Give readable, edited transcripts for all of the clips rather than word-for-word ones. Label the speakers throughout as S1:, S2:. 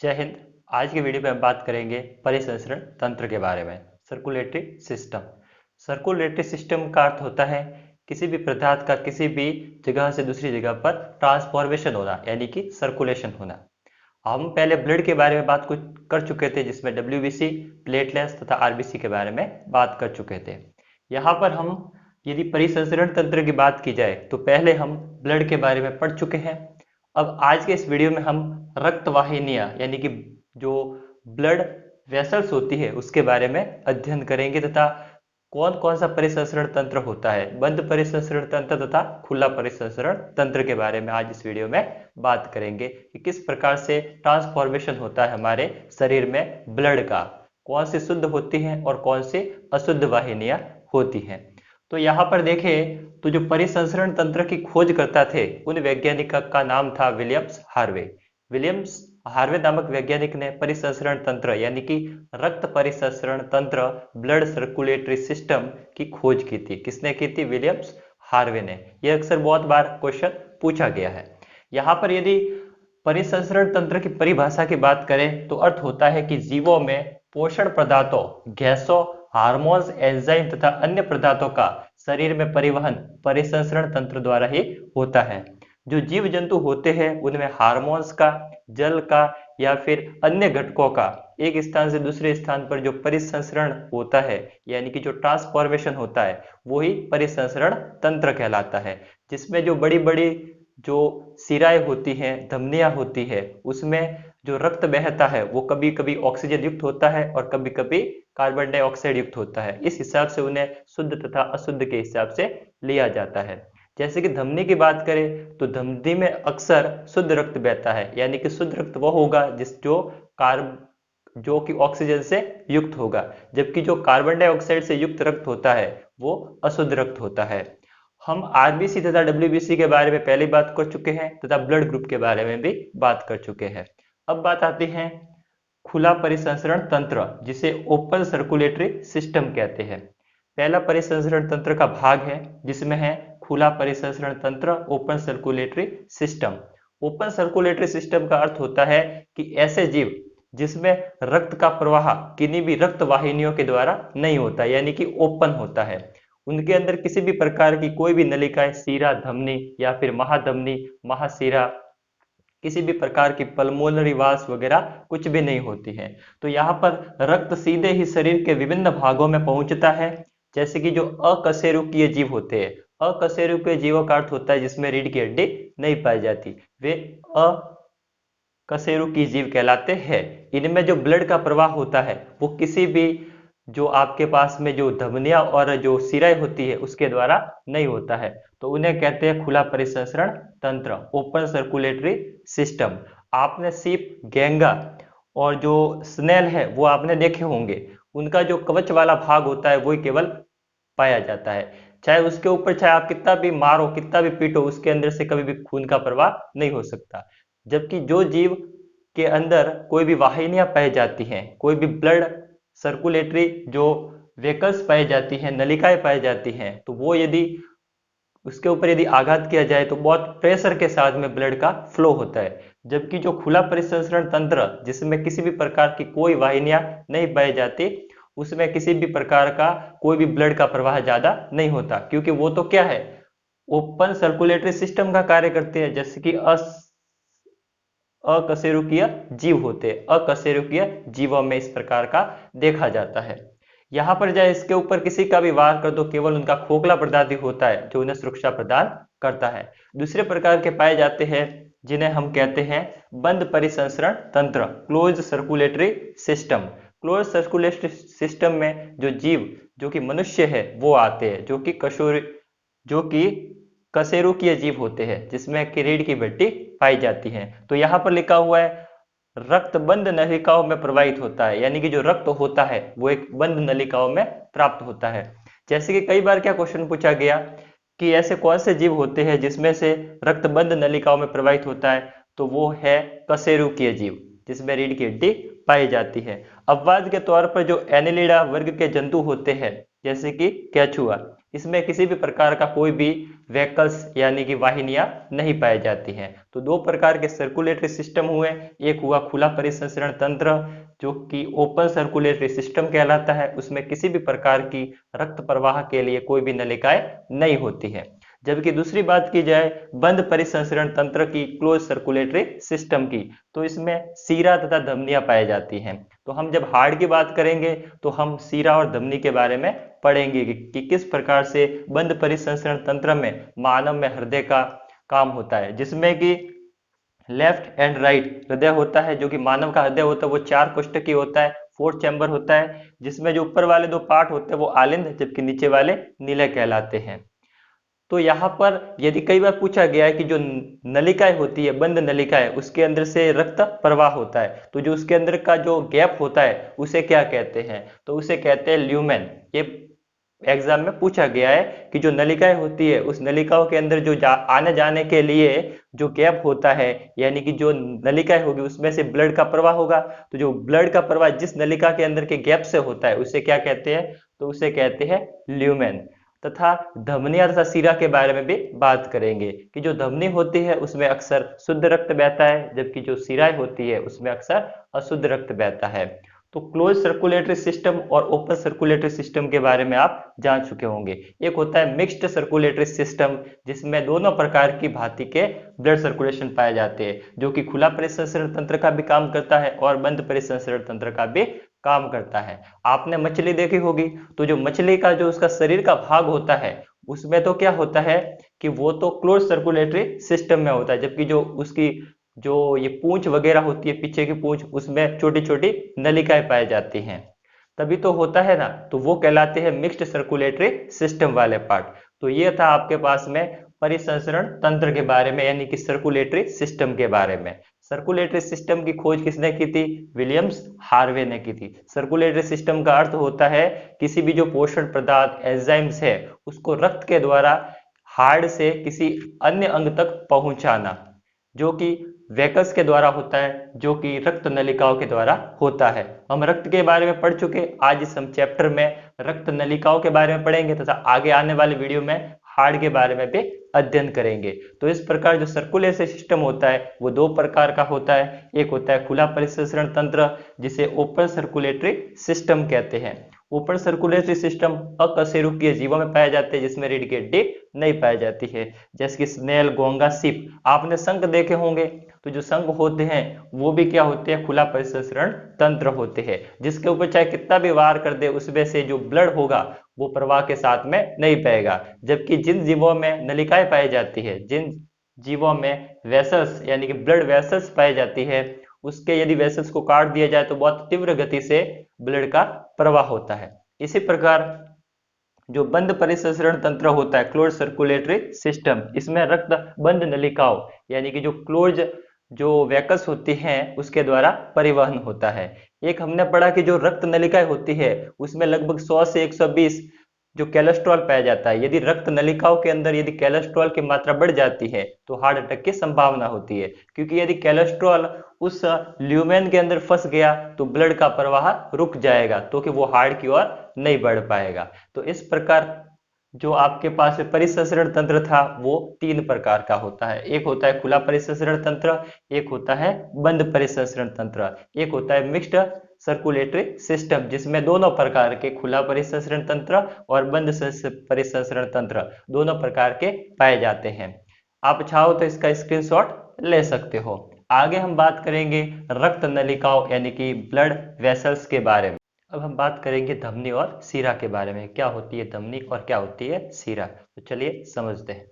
S1: जय हिंद। आज की वीडियो में हम बात करेंगे परिसंचरण तंत्र के बारे में। Circulatory system. सर्कुलेटरी सिस्टम का अर्थ होता है किसी भी पदार्थ का किसी भी जगह से दूसरी जगह पर ट्रांसफॉर्मेशन होना, यानी कि सर्कुलेशन होना। हम पहले ब्लड के बारे में बात कुछ कर चुके थे, जिसमें डब्ल्यूबीसी, प्लेटलेट्स तथा आरबीसी के बारे में बात कर चुके थे। यहाँ पर हम यदि परिसंचरण तंत्र की बात की जाए तो पहले हम ब्लड के बारे में पढ़ चुके हैं। अब आज के इस वीडियो में हम रक्त वाहिनियां यानी कि जो ब्लड वेसल्स होती है उसके बारे में अध्ययन करेंगे तथा कौन कौन सा परिसंचरण तंत्र होता है, बंद परिसंचरण तंत्र तथा खुला परिसंचरण तंत्र के बारे में आज इस वीडियो में बात करेंगे कि किस प्रकार से ट्रांसफॉर्मेशन होता है हमारे शरीर में ब्लड का, कौन सी शुद्ध होती हैं और कौन सी अशुद्ध वाहिनियां होती हैं। तो यहाँ पर देखें तो जो परिसंचरण तंत्र की खोज करता थे उन वैज्ञानिक का नाम था विलियम्स हार्वे। विलियम्स हार्वे नामक वैज्ञानिक ने परिसंचरण तंत्र यानी कि रक्त परिसंचरण तंत्र, ब्लड सर्कुलेटरी सिस्टम की खोज की थी। किसने की थी? विलियम्स हार्वे ने। यह अक्सर बहुत बार क्वेश्चन पूछा गया है। यहाँ पर यदि परिसंचरण तंत्र की परिभाषा की बात करें तो अर्थ होता है कि जीवों में पोषण पदार्थों, गैसों, हार्मोन्स, एंजाइम तथा अन्य पदार्थों का शरीर में परिवहन परिसंचरण तंत्र द्वारा ही होता है। जो जीव जंतु होते हैं उनमें हार्मोन्स का, जल का या फिर अन्य घटकों का एक स्थान से दूसरे स्थान पर जो परिसंचरण होता है यानी कि जो ट्रांसफॉर्मेशन होता है वही परिसंचरण तंत्र कहलाता है। जिसमें जो बड़ी बड़ी जो सिराएं होती हैं, धमनियां होती है, उसमें जो रक्त बहता है वो कभी कभी ऑक्सीजन युक्त होता है और कभी कभी कार्बन डाइऑक्साइड युक्त होता है। इस हिसाब से उन्हें शुद्ध तथा अशुद्ध के हिसाब से लिया जाता है। जैसे कि धमनी की बात करें तो धमनी में अक्सर शुद्ध रक्त बहता है, यानी कि शुद्ध रक्त वो होगा जो कि ऑक्सीजन से युक्त होगा, जबकि जो कार्बन डाइऑक्साइड से युक्त रक्त होता है वो अशुद्ध रक्त होता है। हम आरबीसी तथा डब्ल्यूबीसी के बारे में पहले बात कर चुके हैं तथा ब्लड ग्रुप के बारे में भी बात कर चुके हैं। अब बात आती है खुला परिसंचरण तंत्र, जिसे ओपन सर्कुलेटरी सिस्टम कहते हैं। पहला परिसंचरण तंत्र का भाग है जिसमें है खुला परिसंचरण तंत्र, open circulatory system. Open circulatory system का अर्थ होता है कि ऐसे जीव जिसमें रक्त का प्रवाह किन्हीं भी रक्त वाहिनियों के द्वारा नहीं होता, यानी कि ओपन होता है। उनके अंदर किसी भी प्रकार की कोई भी नलिकाएं, सीरा, धमनी या फिर महाधमनी, महासीरा, किसी भी प्रकार की पल्मोनरी वाल्स वगैरह कुछ भी नहीं होती है। तो यहाँ पर रक्त सीधे ही शरीर के विभिन्न भागों में पहुंचता है। जैसे कि जो अकशेरुकीय जीव होते हैं, अकशेरुकीय जीवों का अर्थ होता है जिसमें रीढ़ की हड्डी नहीं पाई जाती, वे अकशेरुकीय जीव कहलाते हैं। इनमें जो ब्लड का प्रवाह होता है वो किसी भी जो आपके पास में जो धमनियां और जो सिराएं होती है उसके द्वारा नहीं होता है। तो उन्हें कहते हैं खुला परिसंचरण तंत्र, ओपन सर्कुलेटरी सिस्टम। आपने सीप, गेंगा और जो स्नेल है वो आपने देखे होंगे, उनका जो कवच वाला भाग होता है वही केवल पाया जाता है। चाहे उसके ऊपर चाहे आप कितना भी मारो, कितना भी पीटो, उसके अंदर से कभी भी खून का प्रवाह नहीं हो सकता। जबकि जो जीव के अंदर कोई भी वाहिनियां पाई जाती हैं, कोई भी ब्लड सर्कुलेटरी जो वेकल्स पाई जाती हैं, नलिकाएं पाई जाती हैं, तो वो यदि उसके ऊपर यदि आघात किया जाए तो बहुत प्रेशर के साथ में ब्लड का फ्लो होता है। जबकि जो खुला परिसंचरण तंत्र जिसमें किसी भी प्रकार की कोई वाहिनियां नहीं पाई जाती, उसमें किसी भी प्रकार का कोई भी ब्लड का प्रवाह ज्यादा नहीं होता, क्योंकि वो तो क्या है, ओपन सर्कुलेटरी सिस्टम का कार्य करते हैं। जैसे कि अकशेरुकीय जीव होते हैं, अकशेरुकीय जीवों में इस प्रकार का देखा जाता है। यहाँ पर चाहे इसके ऊपर किसी का भी वार कर दो, केवल उनका खोखला पदार्थ ही होता है जो उन्हें सुरक्षा प्रदान करता है। दूसरे प्रकार के पाए जाते हैं जिन्हें हम कहते हैं बंद परिसंचरण तंत्र, close circulatory system. Close circulatory system में जो जीव जो कि मनुष्य है वो आते हैं, जो कि कशेरुकीय जीव होते हैं, जिसमें कि रीढ़ की हड्डी पाई जाती है। तो यहाँ पर लिखा हुआ है रक्त बंद नलिकाओं में प्रवाहित होता है, यानी कि जो रक्त होता है वो एक बंद नलिकाओं में प्राप्त होता है। जैसे कि कई बार क्या क्वेश्चन पूछा गया कि ऐसे कौन से जीव होते हैं जिसमें से रक्त बंद नलिकाओं में प्रवाहित होता है, तो वो है कशेरुकीय जीव जिसमें रीढ़ की हड्डी पाई जाती है। अपवाद के तौर पर जो एनिलिडा वर्ग के जंतु होते हैं, जैसे कि केचुआ, इसमें किसी भी प्रकार का कोई भी व्हीकल्स यानी कि वाहिनियां नहीं पाई जाती हैं। तो दो प्रकार के सर्कुलेटरी सिस्टम हुए, एक हुआ खुला परिसंचरण तंत्र जो कि ओपन सर्कुलेटरी सिस्टम कहलाता है, उसमें किसी भी प्रकार की रक्त प्रवाह के लिए कोई भी नलिकाएं नहीं होती है। जबकि दूसरी बात की जाए बंद परिसंचरण तंत्र की, क्लोज सर्कुलेटरी सिस्टम की, तो इसमें सीरा तथा धमनियां पाई जाती हैं। तो हम जब हार्ट की बात करेंगे तो हम सीरा और धमनी के बारे में पढ़ेंगे कि किस प्रकार से बंद परिसंचरण तंत्र में मानव में हृदय का काम होता है, जिसमें कि लेफ्ट एंड राइट हृदय होता है। जो कि मानव का हृदय होता है वो 4 कोष्ठकीय होता है, 4 चैम्बर होता है, जिसमें जो ऊपर वाले 2 पार्ट होते हैं वो आलिंद जबकि नीचे वाले निलय कहलाते हैं। तो यहाँ पर यदि कई बार पूछा गया है कि जो नलिकाएं होती है, बंद नलिकाएं, उसके अंदर से रक्त प्रवाह होता है, तो जो उसके अंदर का जो गैप होता है उसे क्या कहते हैं, तो उसे कहते हैं ल्यूमेन। ये एग्जाम में पूछा गया है कि जो नलिकाएं होती है उस नलिकाओं के अंदर जो आने जाने के लिए जो गैप होता है, यानी कि जो नलिकाएं होगी उसमें से ब्लड का प्रवाह होगा, तो जो ब्लड का प्रवाह जिस नलिका के अंदर के गैप से होता है उसे क्या कहते हैं, तो उसे कहते हैं ल्यूमेन। तथा धमनियां तथा सीरा के बारे में भी बात करेंगे कि जो धमनी होती है उसमें अक्सर शुद्ध रक्त बहता है, जबकि जो सिराएं होती है उसमें अक्सर अशुद्ध रक्त बहता है। तो क्लोज सर्कुलेटरी सिस्टम और ओपन सर्कुलेटरी सिस्टम के बारे में आप जान चुके होंगे। एक होता है मिक्स्ड सर्कुलेटरी सिस्टम, जिसमें दोनों प्रकार की भांति के ब्लड सर्कुलेशन पाए जाते हैं, जो कि खुला परिसंचरण तंत्र का भी काम करता है और बंद परिसंचरण तंत्र का भी काम करता है। आपने मछली देखी होगी, तो जो मछली का जो उसका शरीर का भाग होता है उसमें तो क्या होता है कि वो तो क्लोज सर्कुलेटरी सिस्टम में होता है, जबकि जो उसकी जो ये पूंछ वगैरह होती है, पीछे की पूंछ, उसमें छोटी छोटी नलिकाएं पाई जाती हैं, तभी तो होता है ना, तो वो कहलाते हैं मिक्स्ड सर्कुलेटरी सिस्टम वाले पार्ट। तो ये था आपके पास में परिसंचरण तंत्र के बारे में, यानी कि सर्कुलेटरी सिस्टम के बारे में। सर्कुलेटरी सिस्टम की खोज किसने की थी, विलियम्स हार्वे ने की थी। सर्कुलेटरी सिस्टम का अर्थ होता है किसी भी जो पोषण पदार्थ एंजाइम्स है उसको रक्त के द्वारा हार्ट से किसी अन्य अंग तक पहुंचाना, जो कि वेकस के द्वारा होता है, जो कि रक्त नलिकाओं के द्वारा होता है। हम रक्त के बारे में पढ़ चुके, आज इस हम चैप्टर में रक्त नलिकाओं के बारे में पढ़ेंगे तथा आगे आने वाले वीडियो में हार्ट के बारे में भी अध्ययन करेंगे। तो इस प्रकार जो सर्कुलेटरी सिस्टम होता है वो दो प्रकार का होता है, एक होता है खुला परिसंचरण तंत्र जिसे ओपन सर्कुलेटरी सिस्टम कहते हैं। ओपन सर्कुलेटरी सिस्टम अकशेरुकीय जीवों में पाए जाते हैं, जिसमें रीढ़ की हड्डी नहीं पाई जाती है, जैसे कि स्नेल, घोंगा, सीप। आपने शंख देखे होंगे, तो जो शंख होते हैं वो भी क्या होते हैं, खुला परिसंचरण तंत्र होते हैं, जिसके ऊपर चाहे कितना भी वार कर दे उसमें से जो ब्लड होगा वो प्रवाह के साथ में नहीं पाएगा। जबकि जिन जीवों में नलिकाएं पाई जाती है, जिन जीवों में वेसल्स यानी कि ब्लड वेसल्स पाई जाती है, उसके यदि वेसल्स को काट दिया जाए तो बहुत तीव्र गति से ब्लड का प्रवाह होता है। इसी प्रकार जो बंद परिसंचरण तंत्र होता है, क्लोज सर्कुलेटरी सिस्टम, इसमें रक्त बंद नलिकाओं यानी कि जो क्लोज जो वैकस होती हैं उसके द्वारा परिवहन होता है। एक हमने पढ़ा कि जो रक्त नलिकाएं होती है उसमें लगभग 100 से 120 जो कोलेस्ट्रॉल पाया जाता है। यदि रक्त नलिकाओं के अंदर यदि कोलेस्ट्रॉल की मात्रा बढ़ जाती है तो हार्ट अटैक की संभावना होती है, क्योंकि यदि कोलेस्ट्रॉल उस ल्यूमेन के अंदर फंस गया तो ब्लड का प्रवाह रुक जाएगा, तो कि वो हार्ट की ओर नहीं बढ़ पाएगा। तो इस प्रकार जो आपके पास में परिसंचरण तंत्र था वो 3 प्रकार का होता है। एक होता है खुला परिसंचरण तंत्र, एक होता है बंद परिसंचरण तंत्र, एक होता है मिक्स्ड सर्कुलेटरी सिस्टम, जिसमें दोनों प्रकार के खुला परिसंचरण तंत्र और बंद परिसंचरण तंत्र दोनों प्रकार के पाए जाते हैं। आप चाहो तो इसका स्क्रीनशॉट ले सकते हो। आगे हम बात करेंगे रक्त नलिकाओं यानी कि ब्लड वेसल्स के बारे में। अब हम बात करेंगे धमनी और सीरा के बारे में, क्या होती है धमनी और क्या होती है सीरा। तो चलिए समझते हैं।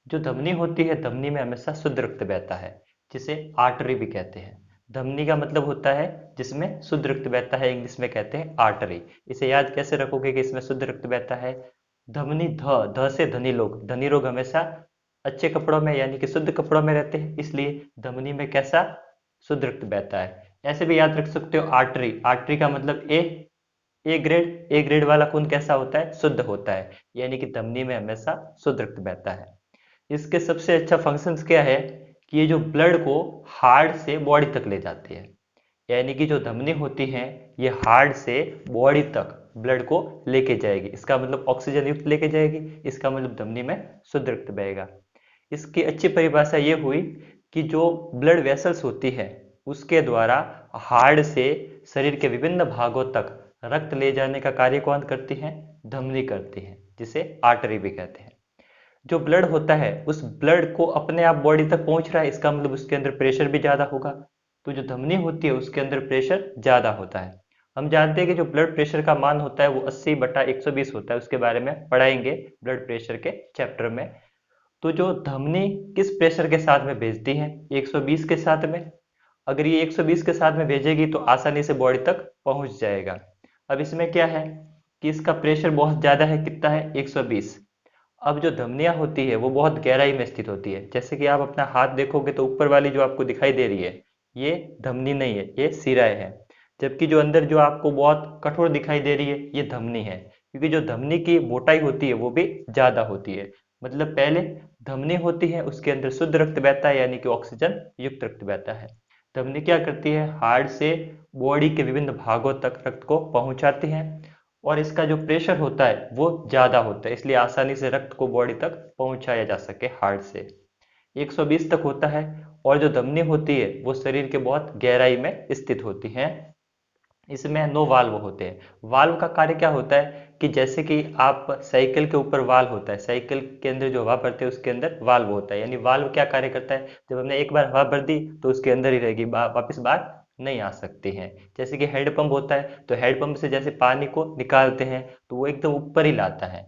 S1: जो धमनी होती है, धमनी में हमेशा शुद्ध रक्त बहता है, जिसे आर्टरी भी कहते हैं। धमनी का मतलब होता है जिसमें शुद्ध रक्त बहता है, इंग्लिश में कहते हैं आर्टरी। इसे याद कैसे रखोगे कि इसमें शुद्ध रक्त बहता है। धमनी, ध से धनी लोग, धनी लोग हमेशा अच्छे कपड़ों में यानी कि शुद्ध कपड़ों में रहते हैं, इसलिए धमनी में कैसा शुद्ध रक्त बहता है। ऐसे भी याद रख सकते हो आर्टरी, आर्टरी का मतलब ए ग्रेड, ए ग्रेड वाला खून कैसा होता है, शुद्ध होता है, यानी कि धमनी में हमेशा शुद्ध रक्त बहता है। इसके सबसे अच्छा फंक्शंस क्या है कि ये जो ब्लड को हार्ट से बॉडी तक ले जाती है, यानी कि जो धमनी होती है ये हार्ट से बॉडी तक ब्लड को लेके जाएगी। इसका मतलब ऑक्सीजन युक्त लेके जाएगी, इसका मतलब धमनी में शुद्ध रक्त बहेगा। इसकी अच्छी परिभाषा ये हुई कि जो ब्लड वेसल्स होती है उसके द्वारा हार्ट से शरीर के विभिन्न भागों तक रक्त ले जाने का कार्य कौन करती है? धमनी करती है, जिसे आर्टरी भी कहते हैं। जो ब्लड होता है उस ब्लड को अपने आप बॉडी तक पहुंच रहा है, इसका मतलब उसके अंदर प्रेशर भी ज्यादा होगा। तो जो धमनी होती है उसके अंदर प्रेशर ज्यादा होता है। हम जानते हैं कि जो ब्लड प्रेशर का मान होता है वो 80/120 होता है, उसके बारे में पढ़ाएंगे ब्लड प्रेशर के चैप्टर में। तो जो धमनी किस प्रेशर के साथ में भेजती है? 120 के साथ में। अगर ये 120 के साथ में भेजेगी तो आसानी से बॉडी तक पहुंच जाएगा। अब इसमें क्या है कि इसका प्रेशर बहुत ज्यादा है, कितना है? 120। अब जो धमनियां होती है वो बहुत गहराई में स्थित होती है। जैसे कि आप अपना हाथ देखोगे तो ऊपर वाली जो आपको दिखाई दे रही है ये धमनी नहीं है, ये सिराएं है। जबकि जो अंदर जो आपको बहुत कठोर दिखाई दे रही है ये धमनी है, क्योंकि जो धमनी की मोटाई होती है वो भी ज्यादा होती है। मतलब पहले धमनी होती है, उसके अंदर शुद्ध रक्त बहता है, यानी कि ऑक्सीजन युक्त रक्त बहता है। धमनी क्या करती है? हार्ट से बॉडी के विभिन्न भागों तक रक्त को पहुंचाती है, और इसका जो प्रेशर होता है वो ज्यादा होता है, इसलिए आसानी से रक्त को बॉडी तक पहुंचाया जा सके हार्ट से। 120 तक होता है। और जो धमनी होती है वो शरीर के बहुत गहराई में स्थित होती है। इसमें 9 वाल्व होते हैं। वाल्व का कार्य क्या होता है कि जैसे कि आप साइकिल के ऊपर वाल्व होता है, साइकिल के अंदर जो हवा भरते हैं उसके अंदर वाल्व होता है, यानी वाल्व क्या कार्य करता है? जब हमने एक बार हवा भर दी तो उसके अंदर ही रहेगी, वापस बाहर नहीं आ सकती है। जैसे कि हेड पंप होता है, तो हेड पंप से जैसे पानी को निकालते हैं तो वो एकदम ऊपर ही लाता है,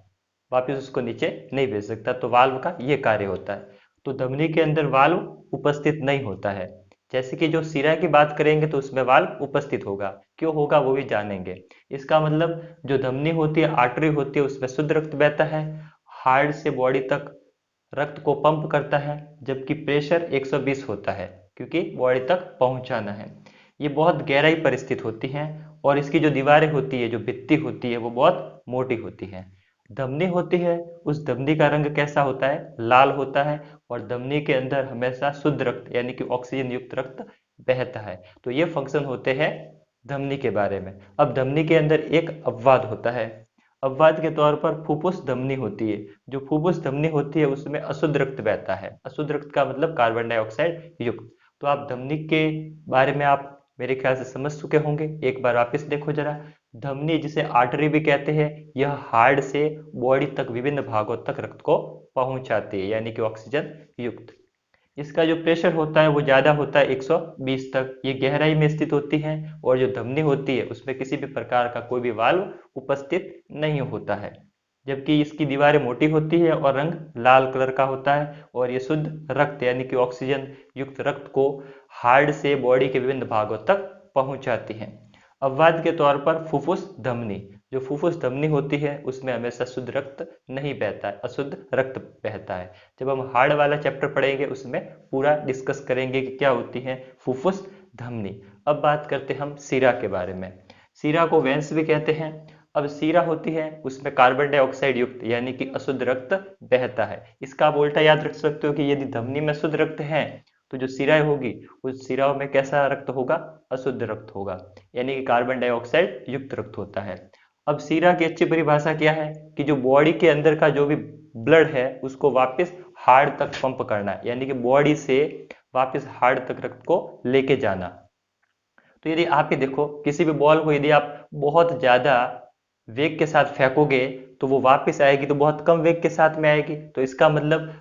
S1: वापस उसको नीचे नहीं भेज सकता। तो वाल्व का ये कार्य होता है। तो धमनी के अंदर वाल्व उपस्थित नहीं होता है। जैसे कि जो सिरा की बात करेंगे तो उसमें वाल्व उपस्थित होगा। क्यों होगा वो भी जानेंगे। इसका मतलब जो धमनी होती है, आर्टरी होती है, उसमें शुद्ध रक्त बहता है, हार्ट से बॉडी तक रक्त को पंप करता है, जबकि प्रेशर 120 होता है क्योंकि बॉडी तक पहुंचाना है। ये बहुत गहराई पर स्थित होती हैं, और इसकी जो दीवारें होती है, जो भित्ति होती है, वो बहुत मोटी होती है। धमनी होती है, उस धमनी का रंग कैसा होता है? लाल होता है। और धमनी के अंदर हमेशा शुद्ध रक्त यानी कि ऑक्सीजन युक्त रक्त बहता है। तो ये फंक्शन होते हैं धमनी के बारे में। अब धमनी के अंदर एक अपवाद होता है। अपवाद के तौर पर फुफ्फुस धमनी होती है। जो फुफ्फुस धमनी होती है उसमें अशुद्ध रक्त बहता है। अशुद्ध रक्त का मतलब कार्बन डाइऑक्साइड युक्त। तो आप धमनी के बारे में आप मेरे ख्याल से समझ चुके होंगे। एक बार वापस देखो जरा। धमनी, जिसे आर्टरी भी कहते हैं, यह हार्ट से बॉडी तक विभिन्न भागों तक रक्त को पहुंचाती है, यानी कि ऑक्सीजन युक्त। इसका जो प्रेशर होता है वो ज्यादा होता है, 120 तक। ये गहराई में स्थित होती है, और जो धमनी होती है उसमें किसी भी प्रकार का कोई भी वाल्व उपस्थित नहीं होता है। जबकि इसकी दीवारें मोटी होती है और रंग लाल कलर का होता है, और ये शुद्ध रक्त यानी कि ऑक्सीजन युक्त रक्त को हार्ट से बॉडी के विभिन्न भागों तक पहुंचाती है। अपवाद के तौर पर फुफ्फुस धमनी, जो फुफ्फुस धमनी होती है उसमें हमेशा शुद्ध रक्त नहीं बहता है, अशुद्ध रक्त बहता है। जब हम हार्ट वाला चैप्टर पढ़ेंगे उसमें पूरा डिस्कस करेंगे कि क्या होती है फुफ्फुस धमनी। अब बात करते हैं हम सीरा के बारे में। सीरा को वेंस भी कहते हैं। अब सीरा होती है उसमें कार्बन डाइऑक्साइड युक्त यानी कि अशुद्ध रक्त बहता है। इसका आप उल्टा याद रख सकते हो कि यदि धमनी में शुद्ध रक्त है तो जो सिराएं होगी उस सिराओं में कैसा रक्त होगा? अशुद्ध रक्त होगा, यानी कि कार्बन डाइऑक्साइड युक्त रक्त होता है। अब सीरा की अच्छी परिभाषा क्या है कि जो बॉडी के अंदर का जो भी ब्लड है उसको वापस हार्ट तक पंप करना है, यानी कि बॉडी से वापस हार्ट तक रक्त को लेके जाना। तो यदि आप ये देखो, किसी भी बॉल को यदि आप बहुत ज्यादा वेग के साथ फेंकोगे तो वो वापस आएगी तो बहुत कम वेग के साथ में आएगी। तो इसका मतलब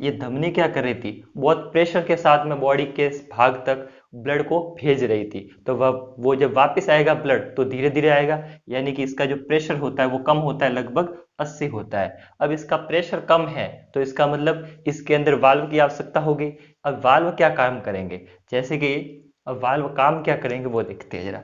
S1: ये धमनी क्या कर रही थी? बहुत प्रेशर के साथ में बॉडी के इस भाग तक ब्लड को भेज रही थी। तो वह वो जब वापस आएगा ब्लड तो धीरे धीरे आएगा, यानी कि इसका जो प्रेशर होता है वो कम होता है, लगभग 80 होता है। अब इसका प्रेशर कम है तो इसका मतलब इसके अंदर वाल्व की आवश्यकता होगी। अब वाल्व क्या काम करेंगे? जैसे कि अब वाल्व काम क्या करेंगे वो देखते हैं जरा।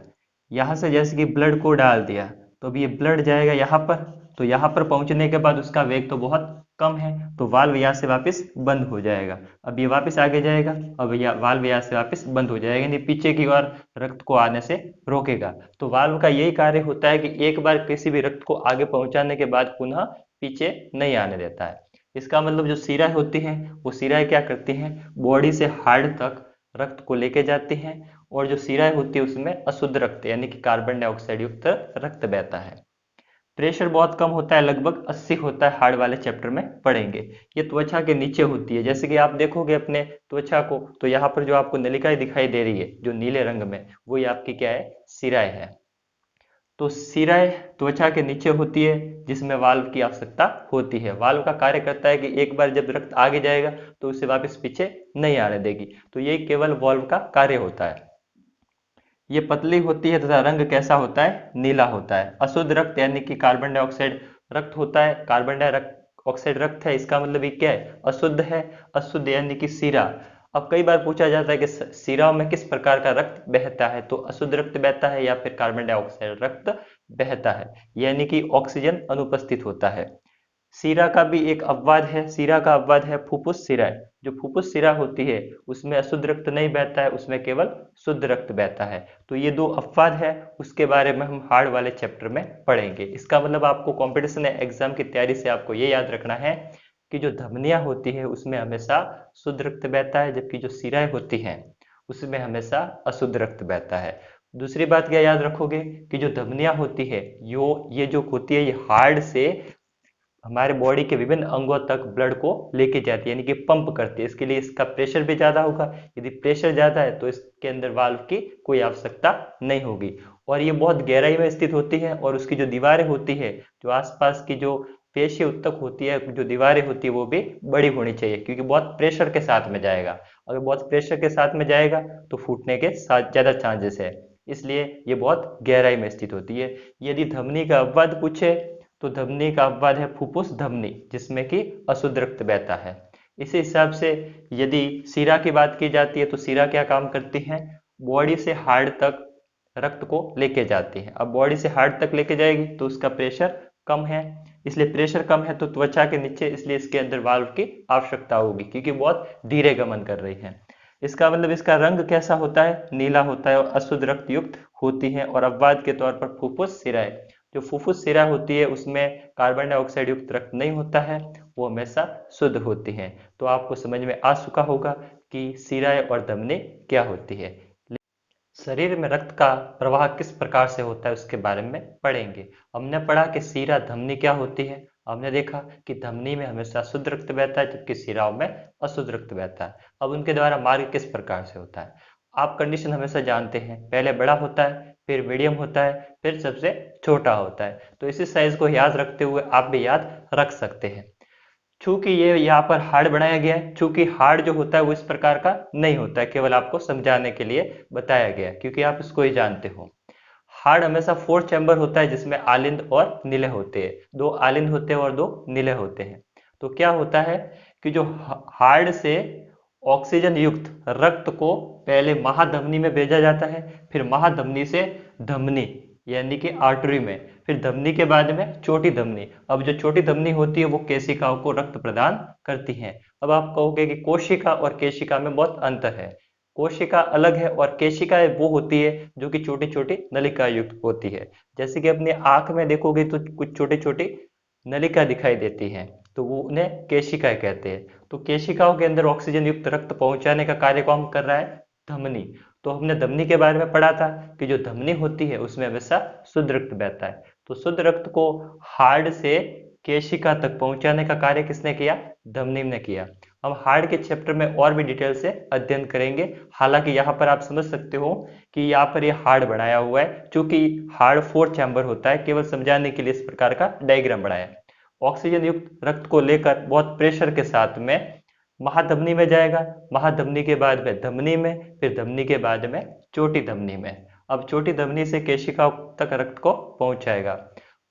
S1: यहाँ से जैसे कि ब्लड को डाल दिया तो अब ये ब्लड जाएगा यहाँ पर, तो यहाँ पर पहुंचने के बाद उसका वेग तो बहुत कम है, तो वाल्व यहाँ से वापस बंद हो जाएगा। अब ये वापस आगे जाएगा, अब वाल्व यहाँ से वापस बंद हो जाएगा, यानी पीछे की ओर रक्त को आने से रोकेगा। तो वाल्व का यही कार्य होता है कि एक बार किसी भी रक्त को आगे पहुंचाने के बाद पुनः पीछे नहीं आने देता है। इसका मतलब जो सिराएं होती हैं वो सिराएं क्या करती हैं? बॉडी से हार्ट तक रक्त को लेके जाती हैं, और जो सिराएं होती है उसमें अशुद्ध रक्त यानी कि कार्बन डाइऑक्साइड युक्त रक्त बहता है। प्रेशर बहुत कम होता है, लगभग 80 होता है, हार्ड वाले चैप्टर में पढ़ेंगे। ये त्वचा के नीचे होती है, जैसे कि आप देखोगे अपने त्वचा को, तो यहाँ पर जो आपको नलिकाएं दिखाई दे रही है जो नीले रंग में, वो ये आपकी क्या है, सिराएं है। तो सिराएं त्वचा के नीचे होती है, जिसमें वाल्व की आवश्यकता होती है। वाल्व का कार्य करता है कि एक बार जब रक्त आगे जाएगा तो उसे वापस पीछे नहीं आने देगी, तो ये केवल वाल्व का कार्य होता है। ये पतली होती है तथा रंग कैसा होता है, नीला होता है। अशुद्ध रक्त यानी कि कार्बन डाइऑक्साइड रक्त होता है। कार्बन डाइऑक्साइड रक्त है, इसका मतलब ये क्या है, अशुद्ध है। अशुद्ध यानी कि सीरा। अब कई बार पूछा जाता है कि सीराओं में किस प्रकार का रक्त बहता है, तो अशुद्ध रक्त बहता है या फिर कार्बन डाइऑक्साइड रक्त बहता है, यानी कि ऑक्सीजन अनुपस्थित होता है। सीरा का भी एक अपवाद है, सीरा का अपवाद है फुफ्फुस सिरा। जो फुफ्फुस सिरा होती है उसमें अशुद्ध रक्त नहीं बहता है, उसमें केवल शुद्ध रक्त बहता है। तो ये दो अपवाद है, उसके बारे में हम हार्ड वाले चैप्टर में पढ़ेंगे। इसका मतलब आपको कंपटीशन एग्जाम की तैयारी से आपको ये याद रखना है कि जो धमनियां होती है उसमें हमेशा शुद्ध रक्त बहता है, जबकि जो सिराएं होती हैं उसमें हमेशा अशुद्ध रक्त बहता है। दूसरी बात क्या याद रखोगे कि जो धमनियां होती है ये जो होती है, ये हार्ट से हमारे बॉडी के विभिन्न अंगों तक ब्लड को लेके जाती है, यानी कि पंप करती है। इसके लिए इसका प्रेशर भी ज्यादा होगा। यदि प्रेशर ज्यादा है तो इसके अंदर वाल्व की कोई आवश्यकता नहीं होगी। और ये बहुत गहराई में स्थित होती है, और उसकी जो दीवारें होती है, जो आसपास की जो पेशी उत्तक होती है, जो दीवारें होती है, वो भी बड़ी होनी चाहिए, क्योंकि बहुत प्रेशर के साथ में जाएगा। अगर बहुत प्रेशर के साथ में जाएगा तो फूटने के साथ ज्यादा चांसेस है, इसलिए ये बहुत गहराई में स्थित होती है। यदि धमनी का अपवाद पूछे तो धमनी का अपवाद है फुफ्फुस धमनी, जिसमें कि अशुद्ध रक्त बहता है। इसी हिसाब से यदि सीरा की बात की जाती है तो सीरा क्या काम करती है, बॉडी से हार्ट तक रक्त को लेके जाती है। अब बॉडी से हार्ट तक लेके जाएगी तो उसका प्रेशर कम है, इसलिए प्रेशर कम है तो त्वचा के नीचे, इसलिए इसके अंदर वाल्व की आवश्यकता होगी, क्योंकि बहुत धीरे गमन कर रही है। इसका मतलब इसका रंग कैसा होता है, नीला होता है, और अशुद्ध रक्त युक्त होती है। और अपवाद के तौर पर फुफ्फुस सिराएं, जो फुफ्फुस सिरा होती है उसमें कार्बन डाइऑक्साइड युक्त रक्त नहीं होता है, वो हमेशा शुद्ध होती है। तो आपको समझ में आ चुका होगा कि सिराएं और धमनी क्या होती है। शरीर में रक्त का प्रवाह किस प्रकार से होता है उसके बारे में पढ़ेंगे। हमने पढ़ा कि सीरा धमनी क्या होती है। हमने देखा कि धमनी में हमेशा शुद्ध रक्त बहता है, जबकि सिराओं में अशुद्ध रक्त बहता है। अब उनके द्वारा मार्ग किस प्रकार से होता है। आप कंडीशन हमेशा जानते हैं, पहले बड़ा होता है, फिर मीडियम होता है, फिर सबसे छोटा होता है। तो इसी साइज को याद रखते हुए आप भी याद रख सकते हैं। चूंकि ये यहाँ पर हार्ड बनाया गया है, चूंकि हार्ड जो होता है वो इस प्रकार का नहीं होता है, केवल आपको समझाने के लिए बताया गया है, क्योंकि आप इसको ही जानते हो। हार्ड हमेशा 4 चैम्बर होता है, जिसमें आलिंद और नीले होते हैं। दो आलिंद होते हैं और दो नीले होते हैं। तो क्या होता है कि जो हार्ड से ऑक्सीजन युक्त रक्त को पहले महाधमनी में भेजा जाता है, फिर महाधमनी से धमनी यानी कि आर्टरी में, फिर धमनी के बाद में छोटी धमनी। अब जो छोटी धमनी होती है वो केशिकाओं को रक्त प्रदान करती है। अब आप कहोगे कि कोशिका और केशिका में बहुत अंतर है। कोशिका अलग है और केशिका वो होती है जो कि छोटी छोटी नलिका युक्त होती है। जैसे कि अपनी आंख में देखोगे तो कुछ छोटी छोटी नलिका दिखाई देती है, तो वो उन्हें केशिकाएं कहते हैं। तो केशिकाओं के अंदर ऑक्सीजन युक्त रक्त पहुंचाने का कार्य कौन कर रहा है, धमनी। तो हमने धमनी के बारे में पढ़ा था कि जो धमनी होती है उसमें हमेशा शुद्ध रक्त बहता है। तो शुद्ध रक्त को हार्ट से केशिका तक पहुंचाने का कार्य किसने किया, धमनी ने किया। हम हार्ट के चैप्टर में और भी डिटेल से अध्ययन करेंगे। हालांकि यहाँ पर आप समझ सकते हो कि यहाँ पर ये हार्ट बनाया हुआ है, क्योंकि हार्ट 4 चैम्बर होता है, केवल समझाने के लिए इस प्रकार का डायग्राम बनाया है। ऑक्सीजन युक्त रक्त को लेकर बहुत प्रेशर के साथ में महाधमनी में जाएगा, महाधमनी के बाद में धमनी में, फिर धमनी के बाद में छोटी धमनी में। अब छोटी धमनी से केशिकाओं तक रक्त को पहुंचाएगा।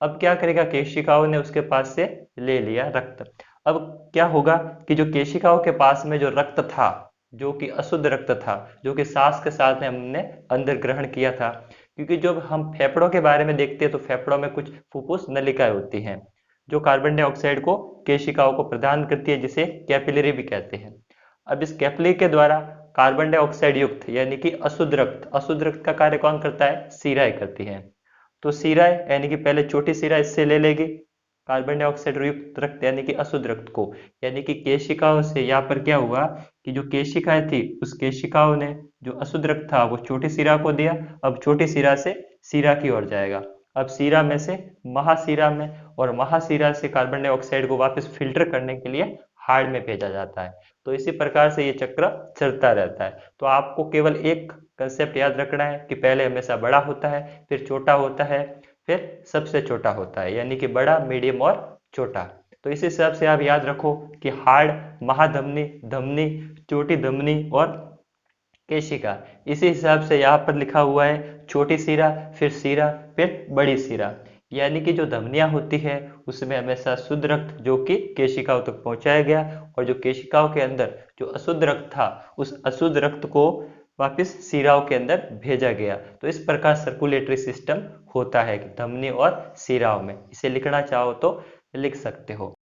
S1: अब क्या करेगा, केशिकाओं ने उसके पास से ले लिया रक्त। अब क्या होगा कि जो केशिकाओं के पास में जो रक्त था, जो कि अशुद्ध रक्त था, जो कि सांस के साथ में हमने अंदर ग्रहण किया था, क्योंकि जब हम फेफड़ों के बारे में देखते हैं तो फेफड़ों में कुछ फुफ्फुस नलिकाएं होती हैं जो कार्बन डाइऑक्साइड को केशिकाओं को प्रदान करती है, जिसे कैपिलरी भी कहते हैं। अब इस कैपिलरी के द्वारा कार्बन डाइऑक्साइड युक्त यानी कि अशुद्ध रक्त का कार्य कौन करता है, सीराएं करती है। तो सीराएं यानी कि पहले छोटी सीरा इससे ले लेगी कार्बन डाइऑक्साइड युक्त रक्त यानी कि अशुद्ध रक्त को, यानी कि केशिकाओं से यहाँ पर क्या हुआ कि जो केशिकाएं थी उस केशिकाओं ने जो अशुद्ध रक्त था वो छोटी सीरा को दिया। अब छोटी सीरा से सीरा की ओर जाएगा। अब सीरा में से महासीरा में, और महासीरा से कार्बन डाइऑक्साइड को वापस फिल्टर करने के लिए हार्ड में भेजा जाता है। तो इसी प्रकार से ये चक्र चलता रहता है। तो आपको केवल एक कंसेप्ट याद रखना है कि पहले हमेशा बड़ा होता है, फिर छोटा होता है, फिर सबसे छोटा होता है, यानी कि बड़ा, मीडियम और छोटा। तो इस हिसाब से आप याद रखो कि हार्ड, महाधमनी, धमनी, छोटी धमनी और केशिका। इसी हिसाब से यहाँ पर लिखा हुआ है छोटी सीरा, फिर सीरा, फिर बड़ी सीरा। यानी कि जो धमनियां होती है उसमें हमेशा शुद्ध रक्त जो कि केशिकाओं तक पहुंचाया गया, और जो केशिकाओं के अंदर जो अशुद्ध रक्त था उस अशुद्ध रक्त को वापस सीराओं के अंदर भेजा गया। तो इस प्रकार सर्कुलेटरी सिस्टम होता है कि धमनी और सीराओं में। इसे लिखना चाहो तो लिख सकते हो।